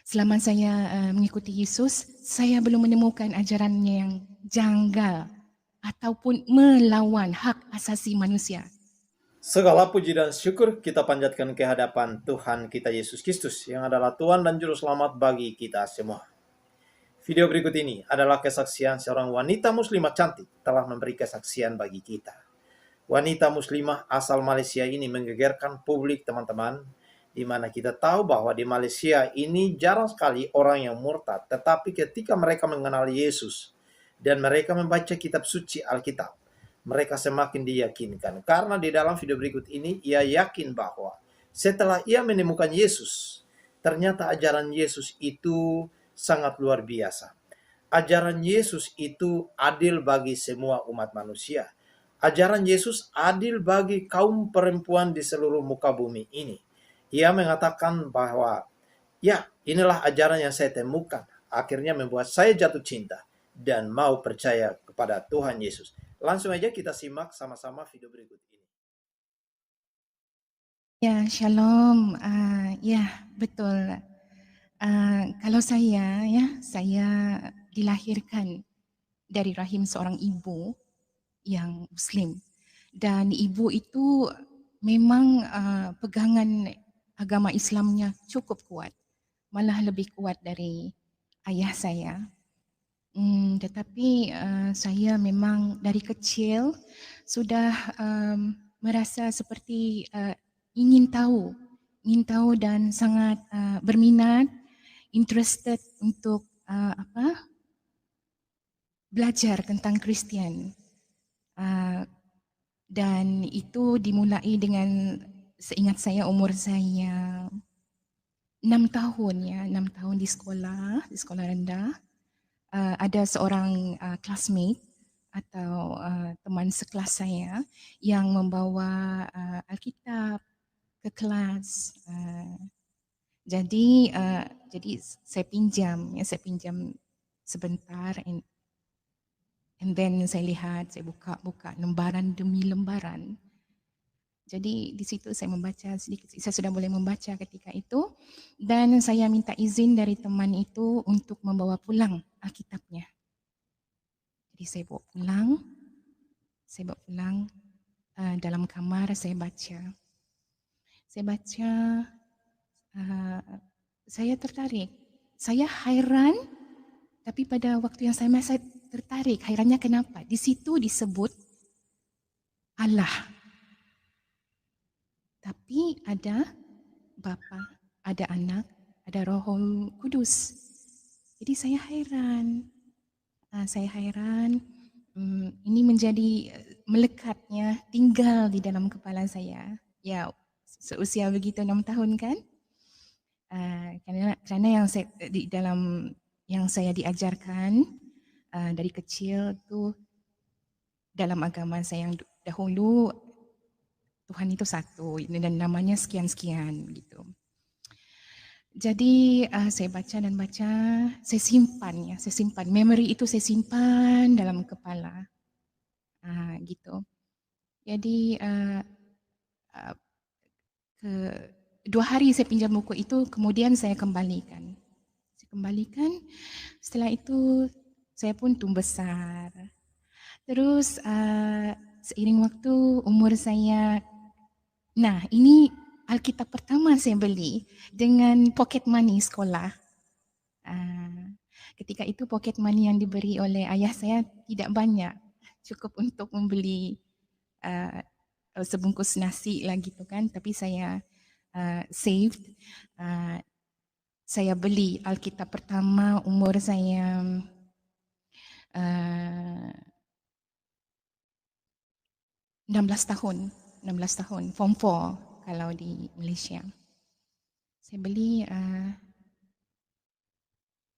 Selama saya mengikuti Yesus, saya belum menemukan ajarannya yang janggal ataupun melawan hak asasi manusia. Segala puji dan syukur kita panjatkan ke hadapan Tuhan kita Yesus Kristus yang adalah Tuhan dan Juru Selamat bagi kita semua. Video berikut ini adalah kesaksian seorang wanita muslimah cantik telah memberi kesaksian bagi kita. Wanita muslimah asal Malaysia ini menggegerkan publik teman-teman, di mana kita tahu bahwa di Malaysia ini jarang sekali orang yang murtad, tetapi ketika mereka mengenal Yesus dan mereka membaca kitab suci Alkitab, mereka semakin diyakinkan. Karena di dalam video berikut ini, ia yakin bahwa setelah ia menemukan Yesus, ternyata ajaran Yesus itu sangat luar biasa. Ajaran Yesus itu adil bagi semua umat manusia. Ajaran Yesus adil bagi kaum perempuan di seluruh muka bumi ini. Ia mengatakan bahwa, ya, inilah ajaran yang saya temukan. Akhirnya membuat saya jatuh cinta dan mau percaya kepada Tuhan Yesus. Langsung aja kita simak sama-sama video berikut ini. Ya, shalom. Ya, betul. Kalau saya dilahirkan dari rahim seorang ibu yang Muslim. Dan ibu itu memang pegangan agama Islamnya cukup kuat. Malah lebih kuat dari ayah saya. Tetapi saya memang dari kecil sudah merasa seperti ingin tahu dan sangat berminat, interested untuk belajar tentang Kristen. Dan itu dimulai dengan, seingat saya umur saya 6 tahun ya, 6 tahun di sekolah rendah. Ada seorang classmate atau teman sekelas saya yang membawa Alkitab ke kelas. Jadi saya pinjam sebentar, and then saya lihat, saya buka lembaran demi lembaran. Jadi di situ saya membaca sedikit, saya sudah boleh membaca ketika itu, dan saya minta izin dari teman itu untuk membawa pulang Alkitabnya. Jadi saya bawa pulang dalam kamar, saya baca. Saya tertarik. Saya heran, tapi pada waktu yang sama saya tertarik. Herannya kenapa? Di situ disebut Allah. Tapi ada Bapa, ada Anak, ada Roh Kudus. Jadi saya heran. Ini menjadi melekatnya, tinggal di dalam kepala saya. Ya, seusia begitu 6 tahun kan? Karena di dalam yang saya diajarkan dari kecil tuh, dalam agama saya yang dahulu, Tuhan itu satu dan namanya sekian-sekian gitu. Jadi saya baca, saya simpan. Memori itu saya simpan dalam kepala, gitu. Jadi 2 hari saya pinjam buku itu, kemudian saya kembalikan. Setelah itu saya pun tumbuh besar. Terus seiring waktu umur saya, nah ini Alkitab pertama saya beli dengan pocket money sekolah. Ketika itu pocket money yang diberi oleh ayah saya tidak banyak, cukup untuk membeli sebungkus nasi lah gitu kan. Tapi saya saved, saya beli Alkitab pertama umur saya 16 tahun, form 4 kalau di Malaysia. Saya beli,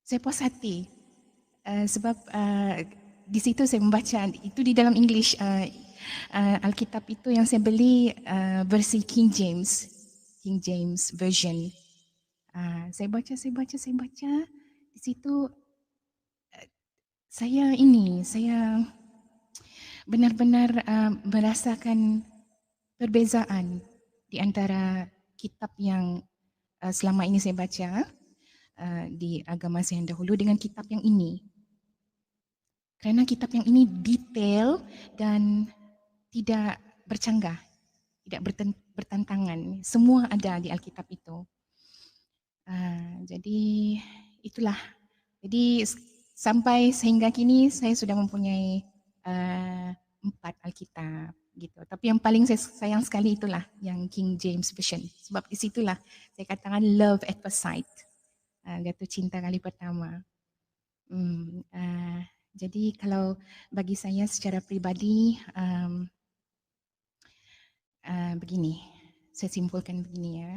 saya puas hati sebab di situ saya membaca, itu di dalam English, Alkitab itu yang saya beli versi King James Version. Saya baca, di situ saya benar-benar merasakan perbezaan di antara kitab yang selama ini saya baca di agama saya yang dahulu dengan kitab yang ini. Kerana kitab yang ini detail dan tidak bercanggah, tidak bertentangan. Semua ada di Alkitab itu. Jadi itulah. Jadi sampai sehingga kini saya sudah mempunyai 4 Alkitab gitu. Tapi yang paling saya sayang sekali itulah yang King James Version. Sebab di situlah saya katakan love at first sight. Jatuh cinta kali pertama. Jadi kalau bagi saya secara pribadi begini, saya simpulkan begini ya.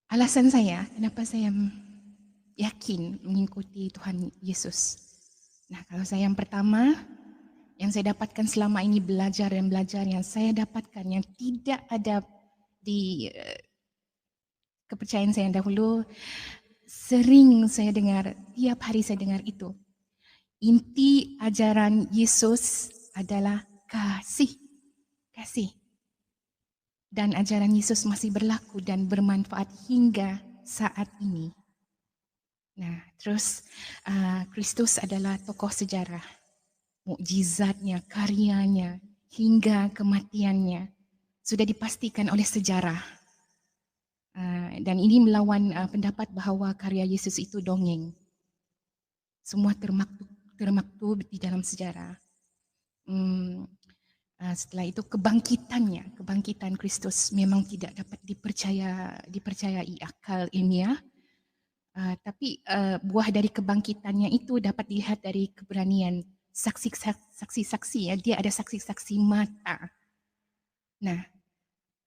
Alasan saya kenapa saya yakin mengikuti Tuhan Yesus. Nah, kalau saya yang pertama, yang saya dapatkan selama ini belajar yang saya dapatkan yang tidak ada di kepercayaan saya yang dahulu, sering saya dengar, tiap hari saya dengar itu. Inti ajaran Yesus adalah kasih. Kasih. Dan ajaran Yesus masih berlaku dan bermanfaat hingga saat ini. Nah, terus Kristus adalah tokoh sejarah. Mukjizatnya, karyanya, hingga kematiannya sudah dipastikan oleh sejarah. Dan ini melawan pendapat bahawa karya Yesus itu dongeng. Semua termaktub di dalam sejarah. Setelah itu kebangkitan Kristus memang tidak dapat dipercayai akal ilmiah. Tapi buah dari kebangkitannya itu dapat dilihat dari keberanian saksi-saksi ya. Dia ada saksi-saksi mata. Nah,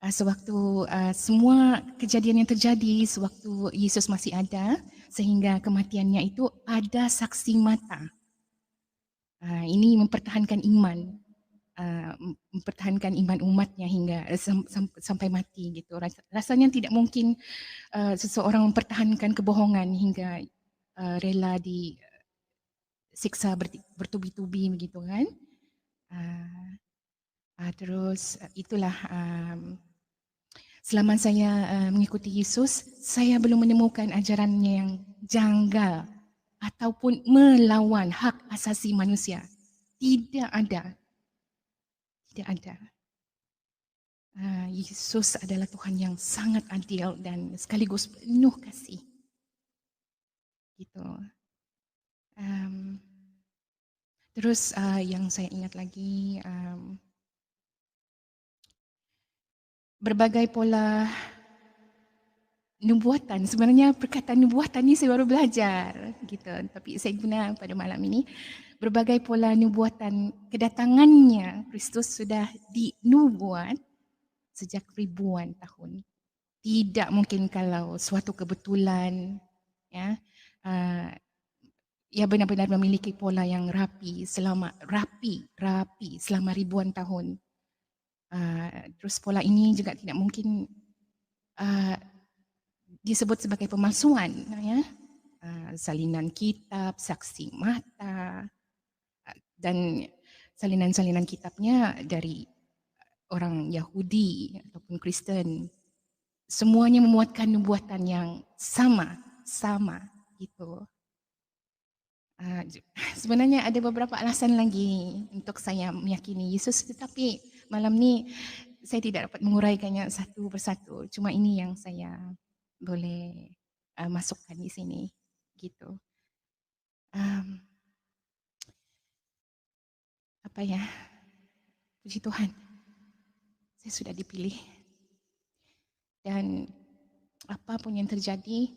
sewaktu semua kejadian yang terjadi sewaktu Yesus masih ada sehingga kematiannya itu ada saksi mata. Ini mempertahankan iman. Mempertahankan iman umatnya hingga sampai mati gitu. Rasanya tidak mungkin seseorang mempertahankan kebohongan hingga rela disiksa bertubi-tubi begitu kan. Terus itulah selama saya mengikuti Yesus, saya belum menemukan ajarannya yang janggal ataupun melawan hak asasi manusia. Tidak ada. Tidak ada. Yesus adalah Tuhan yang sangat adil dan sekaligus penuh kasih. Gitu. Terus yang saya ingat lagi, berbagai pola nubuatan. Sebenarnya perkataan nubuatan ni saya baru belajar, gitu. Tapi saya guna pada malam ini. Berbagai pola nubuatan kedatangannya Kristus sudah dinubuat sejak ribuan tahun. Tidak mungkin kalau suatu kebetulan, ya, ia benar-benar memiliki pola yang rapi selama ribuan tahun. Terus pola ini juga tidak mungkin disebut sebagai pemalsuan, ya. Salinan kitab, saksi mata, dan salinan-salinan kitabnya dari orang Yahudi ataupun Kristen. Semuanya memuatkan nubuatan yang sama gitu. Sebenarnya ada beberapa alasan lagi untuk saya meyakini Yesus, tetapi malam ni saya tidak dapat menguraikannya satu persatu. Cuma ini yang saya boleh masukkan di sini, gitu. Apa ya? Puji Tuhan, saya sudah dipilih. Dan apapun yang terjadi,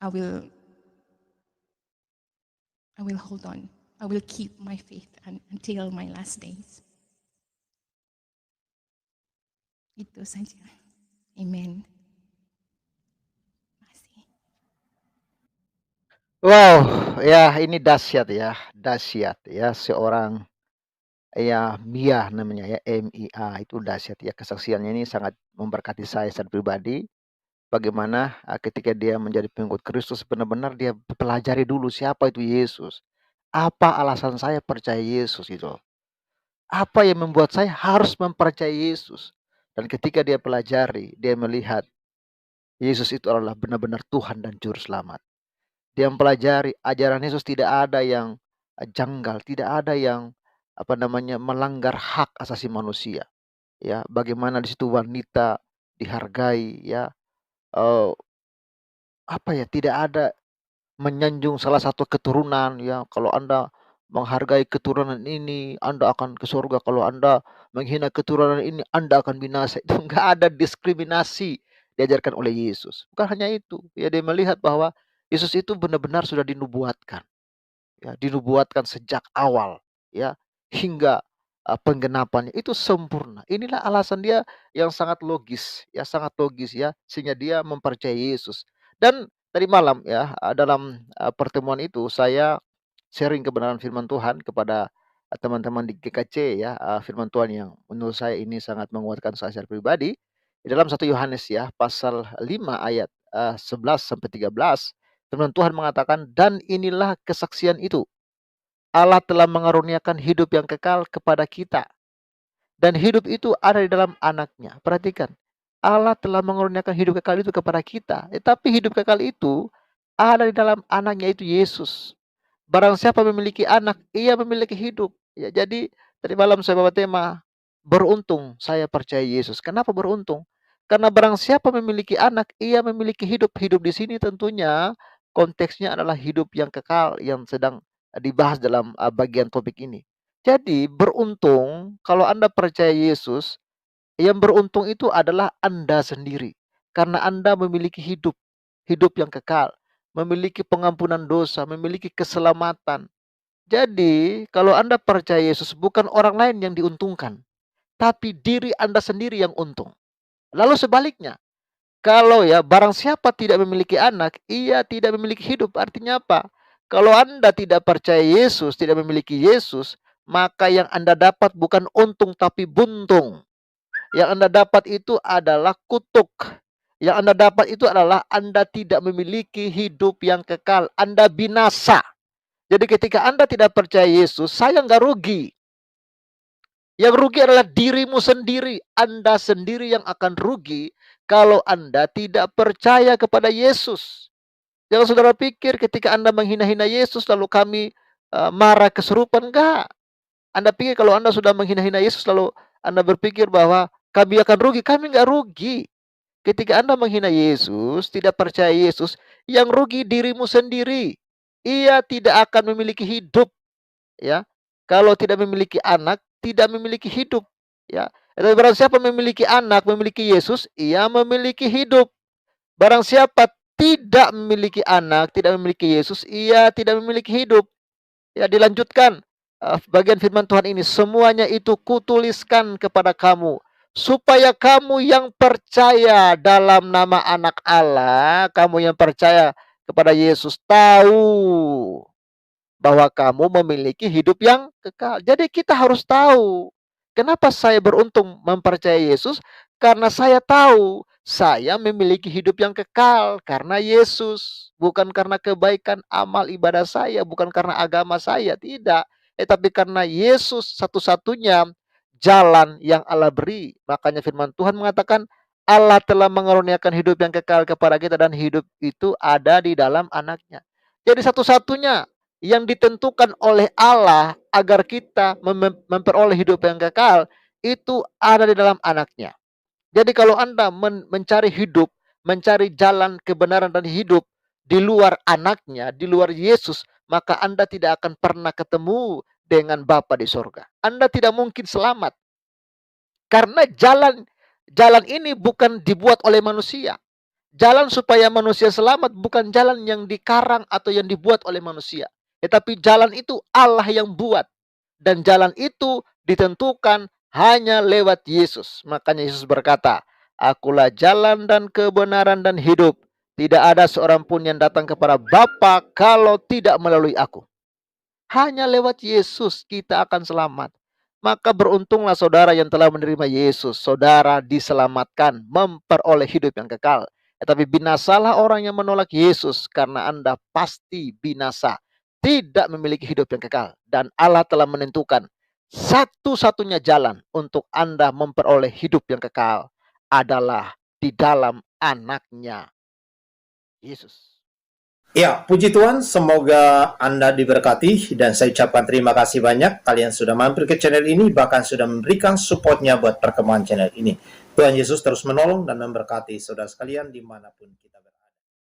I will hold on. I will keep my faith until my last days. Itu saja. Amen. Terima kasih. Wow, ya ini dahsyat ya, seorang ya Mia namanya ya, MIA itu dahsyat ya, kesaksiannya ini sangat memberkati saya secara pribadi. Bagaimana ketika dia menjadi pengikut Kristus benar-benar dia pelajari dulu siapa itu Yesus. Apa alasan saya percaya Yesus itu. Apa yang membuat saya harus mempercayai Yesus? Dan ketika dia pelajari, dia melihat Yesus itu adalah benar-benar Tuhan dan Juru Selamat. Dia mempelajari ajaran Yesus tidak ada yang janggal, tidak ada yang melanggar hak asasi manusia. Ya, bagaimana di situ wanita dihargai, ya, tidak ada menyanjung salah satu keturunan, ya. Kalau Anda menghargai keturunan ini, Anda akan ke surga. Kalau Anda menghina keturunan ini, Anda akan binasa. Itu enggak ada diskriminasi diajarkan oleh Yesus. Bukan hanya itu, ya, dia melihat bahwa Yesus itu benar-benar sudah dinubuatkan. Ya, dinubuatkan sejak awal, ya, hingga penggenapannya itu sempurna. Inilah alasan dia yang sangat logis, ya, sangat logis, ya, sehingga dia mempercayai Yesus. Dan tadi malam, ya, dalam pertemuan itu saya sharing kebenaran firman Tuhan kepada teman-teman di GKC, ya, firman Tuhan yang menurut saya ini sangat menguatkan saya secara pribadi. Di dalam 1 Yohanes, ya, pasal 5 ayat 11 sampai 13, firman Tuhan mengatakan, "Dan inilah kesaksian itu, Allah telah mengaruniakan hidup yang kekal kepada kita. Dan hidup itu ada di dalam anaknya." Perhatikan, Allah telah mengaruniakan hidup kekal itu kepada kita. Tetapi hidup kekal itu ada di dalam anaknya, itu Yesus. Barang siapa memiliki anak, ia memiliki hidup. Ya, jadi tadi malam saya bawa tema, beruntung saya percaya Yesus. Kenapa beruntung? Karena barang siapa memiliki anak, ia memiliki hidup. Hidup di sini tentunya konteksnya adalah hidup yang kekal yang sedang dibahas dalam bagian topik ini. Jadi beruntung kalau Anda percaya Yesus, yang beruntung itu adalah Anda sendiri. Karena Anda memiliki hidup, hidup yang kekal, memiliki pengampunan dosa, memiliki keselamatan. Jadi, kalau Anda percaya Yesus, bukan orang lain yang diuntungkan, tapi diri Anda sendiri yang untung. Lalu sebaliknya, kalau, ya, barang siapa tidak memiliki anak, ia tidak memiliki hidup. Artinya apa? Kalau Anda tidak percaya Yesus, tidak memiliki Yesus, maka yang Anda dapat bukan untung tapi buntung. Yang Anda dapat itu adalah kutuk. Yang Anda dapat itu adalah Anda tidak memiliki hidup yang kekal. Anda binasa. Jadi ketika Anda tidak percaya Yesus, saya nggak rugi. Yang rugi adalah dirimu sendiri. Anda sendiri yang akan rugi kalau Anda tidak percaya kepada Yesus. Jangan saudara pikir ketika Anda menghina-hina Yesus lalu kami marah kesurupan. Enggak. Anda pikir kalau Anda sudah menghina-hina Yesus lalu Anda berpikir bahwa kami akan rugi. Kami nggak rugi. Ketika Anda menghina Yesus, tidak percaya Yesus, yang rugi dirimu sendiri. Ia tidak akan memiliki hidup, ya. Kalau tidak memiliki anak, tidak memiliki hidup, ya. Dan barang siapa memiliki anak, memiliki Yesus, ia memiliki hidup. Barang siapa tidak memiliki anak, tidak memiliki Yesus, ia tidak memiliki hidup. Ya, dilanjutkan bagian firman Tuhan ini, semuanya itu kutuliskan kepada kamu, supaya kamu yang percaya dalam nama anak Allah, kamu yang percaya kepada Yesus, tahu bahwa kamu memiliki hidup yang kekal. Jadi kita harus tahu, kenapa saya beruntung mempercayai Yesus? Karena saya tahu saya memiliki hidup yang kekal karena Yesus. Bukan karena kebaikan amal ibadah saya, bukan karena agama saya, tidak. Tapi karena Yesus satu-satunya jalan yang Allah beri. Makanya firman Tuhan mengatakan, Allah telah mengaruniakan hidup yang kekal kepada kita dan hidup itu ada di dalam anaknya. Jadi satu-satunya yang ditentukan oleh Allah agar kita memperoleh hidup yang kekal itu ada di dalam anaknya. Jadi kalau Anda mencari hidup, mencari jalan kebenaran dan hidup di luar anaknya, di luar Yesus, maka Anda tidak akan pernah ketemu dengan Bapa di sorga. Anda tidak mungkin selamat. Karena jalan ini bukan dibuat oleh manusia. Jalan supaya manusia selamat bukan jalan yang dikarang atau yang dibuat oleh manusia. Tetapi jalan itu Allah yang buat. Dan jalan itu ditentukan hanya lewat Yesus. Makanya Yesus berkata, Akulah jalan dan kebenaran dan hidup. Tidak ada seorang pun yang datang kepada Bapa kalau tidak melalui aku. Hanya lewat Yesus kita akan selamat. Maka beruntunglah saudara yang telah menerima Yesus. Saudara diselamatkan, memperoleh hidup yang kekal. Tetapi binasalah orang yang menolak Yesus, karena Anda pasti binasa. Tidak memiliki hidup yang kekal. Dan Allah telah menentukan Satu-satunya jalan untuk Anda memperoleh hidup yang kekal adalah di dalam anaknya, Yesus. Ya, puji Tuhan, semoga Anda diberkati dan saya ucapkan terima kasih banyak kalian sudah mampir ke channel ini, bahkan sudah memberikan supportnya buat perkembangan channel ini. Tuhan Yesus terus menolong dan memberkati saudara sekalian dimanapun kita berada.